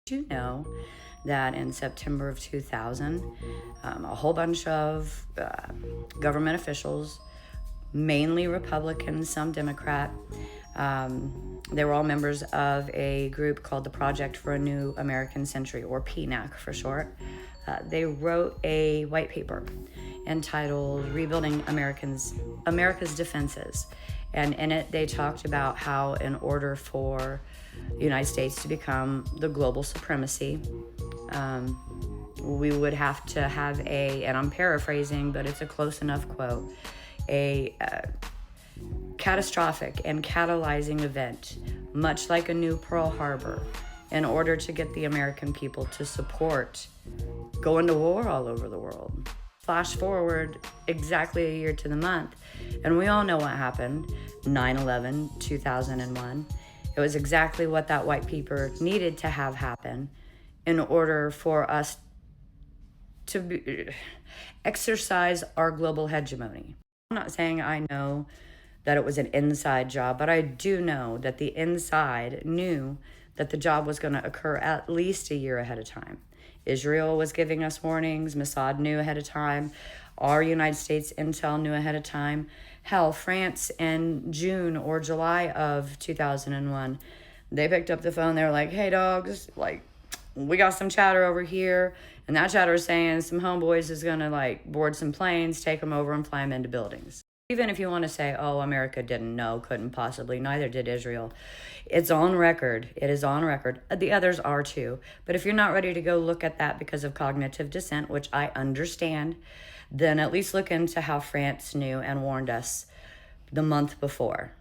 Did you know that in September of 2000, a whole bunch of government officials, mainly Republican, some Democrat, they were all members of a group called the Project for a New American Century, or PNAC for short. They wrote a white paper entitled Rebuilding America's Defenses. And in it, they talked about how in order for the United States to become the global supremacy, we would have to have and I'm paraphrasing, but it's a close enough quote, a catastrophic and catalyzing event, much like a new Pearl Harbor, in order to get the American people to support going to war all over the world. Flash forward exactly a year to the month, and we all know what happened. 9/11, 2001. It was exactly what that white paper needed to have happen in order for us to exercise our global hegemony. I'm not saying I know that it was an inside job, but I do know that the inside knew that the job was going to occur at least a year ahead of time. Israel was giving us warnings. Mossad knew ahead of time. Our United States intel knew ahead of time. Hell, France in June or July of 2001, they picked up the phone. They were like, hey, dogs, like, we got some chatter over here. And that chatter is saying some homeboys is going to, like, board some planes, take them over, and fly them into buildings. Even if you want to say, oh, America didn't know, couldn't possibly, neither did Israel. It's on record. It is on record. The others are too. But if you're not ready to go look at that because of cognitive dissent, which I understand, then at least look into how France knew and warned us the month before.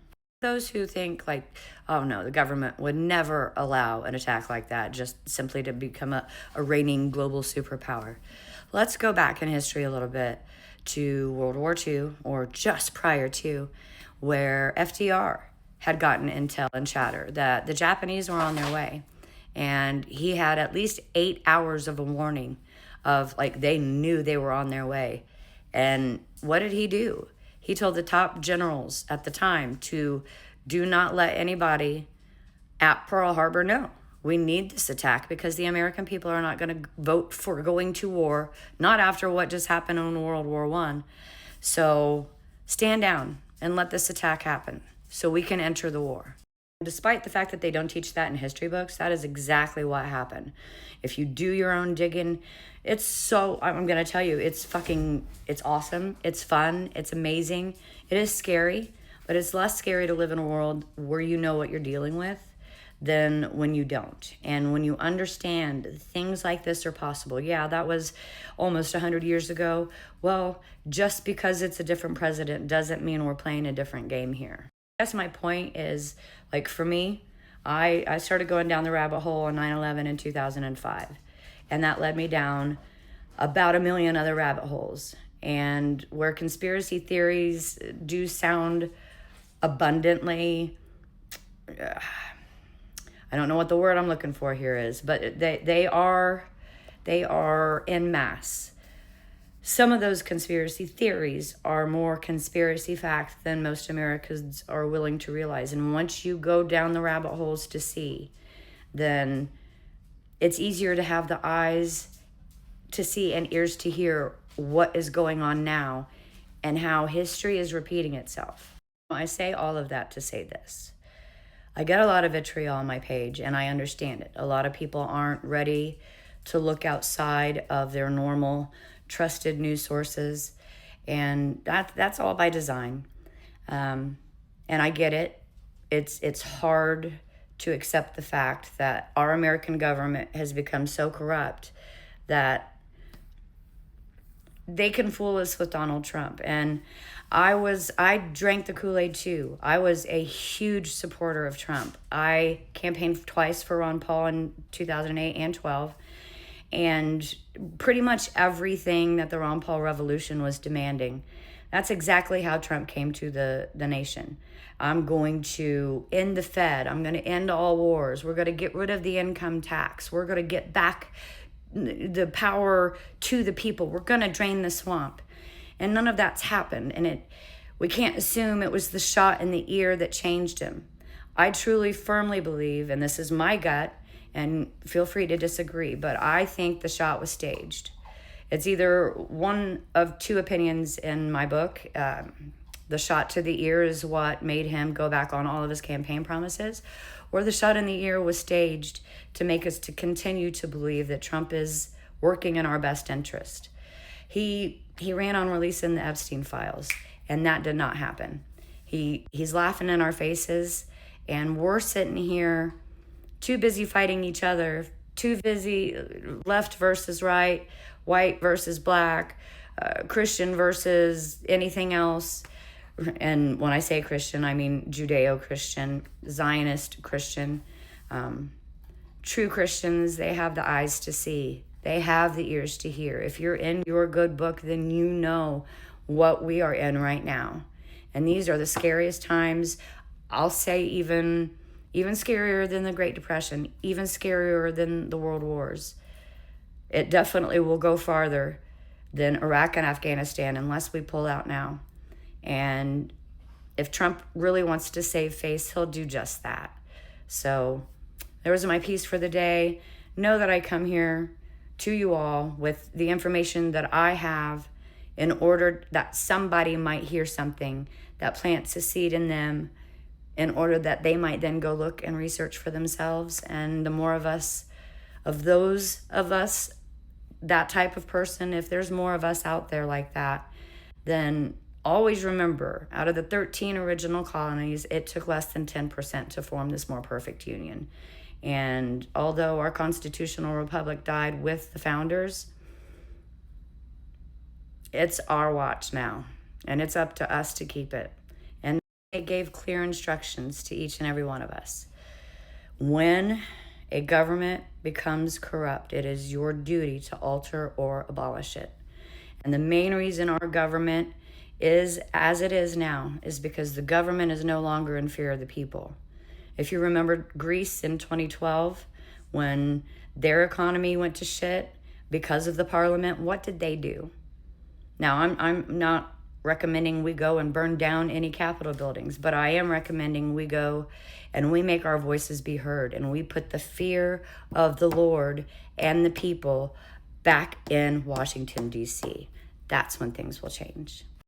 Those who think like, oh no, the government would never allow an attack like that just simply to become a reigning global superpower. Let's go back in history a little bit to World War II, or just prior to, where FDR had gotten intel and chatter that the Japanese were on their way. And he had at least 8 hours of a warning of, like, they knew they were on their way. And what did he do? He told the top generals at the time to do not let anybody at Pearl Harbor know. We need this attack because the American people are not going to vote for going to war, not after what just happened in World War I. So stand down and let this attack happen so we can enter the war. Despite the fact that they don't teach that in history books, that is exactly what happened. If you do your own digging, I'm going to tell you, it's awesome. It's fun. It's amazing. It is scary, but it's less scary to live in a world where you know what you're dealing with than when you don't. And when you understand things like this are possible. Yeah, that was almost 100 years ago. Well, just because it's a different president doesn't mean we're playing a different game here. I guess my point is, like, for me, I started going down the rabbit hole on 9/11 in 2005. And that led me down about a million other rabbit holes. And where conspiracy theories do sound abundantly... I don't know what the word I'm looking for here is, but they are en masse. Some of those conspiracy theories are more conspiracy fact than most Americans are willing to realize. And once you go down the rabbit holes to see, then it's easier to have the eyes to see and ears to hear what is going on now and how history is repeating itself. I say all of that to say this. I get a lot of vitriol on my page, and I understand it. A lot of people aren't ready to look outside of their normal, trusted news sources, and that's all by design. And I get it. It's hard to accept the fact that our American government has become so corrupt that they can fool us with Donald Trump. And I drank the Kool-Aid too. I was a huge supporter of Trump. I campaigned twice for Ron Paul in 2008 and 12. And pretty much everything that the Ron Paul revolution was demanding, that's exactly how Trump came to the nation. I'm going to end the Fed. I'm going to end all wars. We're going to get rid of the income tax. We're going to get back the power to the people. We're going to drain the swamp. And none of that's happened. And we can't assume it was the shot in the ear that changed him. I truly, firmly believe, and this is my gut, and feel free to disagree, but I think the shot was staged. It's either one of two opinions in my book. The shot to the ear is what made him go back on all of his campaign promises, or the shot in the ear was staged to make us to continue to believe that Trump is working in our best interest. He ran on releasing the Epstein files, and that did not happen. He's laughing in our faces, and we're sitting here too busy fighting each other, too busy left versus right, white versus black, Christian versus anything else. And when I say Christian, I mean Judeo-Christian, Zionist Christian. True Christians, they have the eyes to see. They have the ears to hear. If you're in your good book, then you know what we are in right now. And these are the scariest times. I'll say even scarier than the Great Depression, even scarier than the World Wars. It definitely will go farther than Iraq and Afghanistan unless we pull out now. And if Trump really wants to save face, he'll do just that. So there was my piece for the day. Know that I come here to you all with the information that I have in order that somebody might hear something that plants a seed in them, in order that they might then go look and research for themselves. And the more of us, that type of person, if there's more of us out there like that, then always remember, out of the 13 original colonies, it took less than 10% to form this more perfect union. And although our constitutional republic died with the founders, it's our watch now, and it's up to us to keep it. And it gave clear instructions to each and every one of us. When a government becomes corrupt, it is your duty to alter or abolish it. And the main reason our government is as it is now is because the government is no longer in fear of the people. If you remember Greece in 2012, when their economy went to shit because of the parliament, what did they do? Now, I'm not recommending we go and burn down any Capitol buildings, but I am recommending we go and we make our voices be heard, and we put the fear of the Lord and the people back in Washington, D.C. That's when things will change.